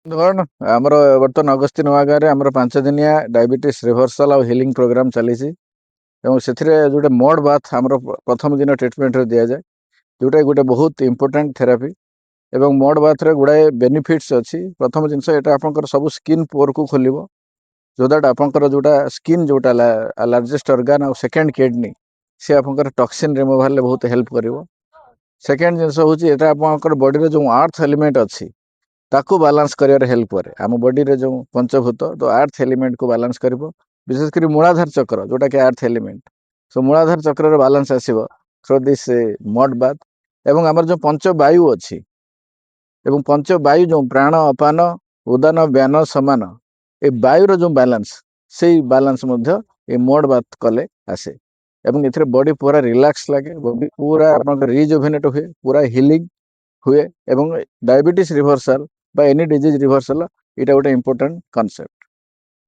ଧରଣ ଆମର ବର୍ତ୍ତମାନ ଅଗସ୍ତିନ ନୂଆଗାଁରେ ଆମର 5 ଦିନିଆ ଡାଇବେଟିସ୍ ରିଭର୍ସାଲ ଆଉ ହିଲିଂ ପ୍ରୋଗ୍ରାମ ଚାଲିଛି ଏବଂ ସେଥିରେ ଯୋଉଟା ମୋଡ ବାଥ ଆମର ପ୍ରଥମ ଦିନ ଟ୍ରିଟମେଣ୍ଟରେ ଦିଆଯାଏ ଯୋଉଟା ଗୋଟେ ବହୁତ ଇମ୍ପୋର୍ଟାଣ୍ଟ ଥେରାପି ଏବଂ ମୋଡ ବାଥରେ ଗୁଡ଼ାଏ ବେନିଫିଟ୍ସ ଅଛି। ପ୍ରଥମ ଜିନିଷ ଏଇଟା ଆପଣଙ୍କର ସବୁ ସ୍କିନ୍ ପୋରକୁ ଖୋଲିବ ଯୋଉଟା ଆପଣଙ୍କର ଯୋଉଟା ସ୍କିନ୍ ଯୋଉଟା ଲାର୍ଜେଷ୍ଟ ଅର୍ଗାନ ଆଉ ସେକେଣ୍ଡ କିଡନୀ ସେ ଆପଣଙ୍କର ଟକ୍ସିନ୍ ରିମୁଭାଲରେ ବହୁତ ହେଲ୍ପ କରିବ। ସେକେଣ୍ଡ ଜିନିଷ ହେଉଛି ଏଇଟା ଆପଣଙ୍କର ବଡିରେ ଯେଉଁ ଆର୍ଥ ଏଲିମେଣ୍ଟ ଅଛି ତାକୁ ବାଲାନ୍ସ କରିବାରେ ହେଲ୍ପ କରେ। ଆମ ବଡିରେ ଯେଉଁ ପଞ୍ଚଭୂତ ତ ଆର୍ଥ ଏଲିମେଣ୍ଟକୁ ବାଲାନ୍ସ କରିବ, ବିଶେଷ କରି ମୂଳାଧାର ଚକ୍ର ଯୋଉଟାକି ଆର୍ଥ ଏଲିମେଣ୍ଟ। ସୋ ମୂଳାଧାର ଚକ୍ରରେ ବାଲାନ୍ସ ଆସିବ ଥ୍ରୋ ଦିସ୍ ମଡ୍ ବାଥ୍। ଏବଂ ଆମର ଯେଉଁ ପଞ୍ଚବାୟୁ ଅଛି ଏବଂ ପଞ୍ଚବାୟୁ ଯେଉଁ ପ୍ରାଣ ଅପାନ ଉଦାନ ବ୍ୟାନ ସମାନ ଏ ବାୟୁର ଯେଉଁ ବାଲାନ୍ସ ସେଇ ବାଲାନ୍ସ ମଧ୍ୟ ଏ ମୋଡ୍ ବାଥ୍ କଲେ ଆସେ ଏବଂ ଏଥିରେ ବଡି ପୁରା ରିଲାକ୍ସ ଲାଗେ, ବଡି ପୁରା ଆପଣଙ୍କର ରିଜୁଭେନେଟ୍ ହୁଏ, ପୁରା ହିଲିଂ ହୁଏ ଏବଂ ଡାଇବେଟିସ୍ ରିଭର୍ସାଲ বা ଏନି ଡିଜିଜ୍ ରିଭର୍ସାଲ ଏଇଟା ଗୋଟେ ଇମ୍ପୋର୍ଟାଣ୍ଟ କନସେପ୍ଟ।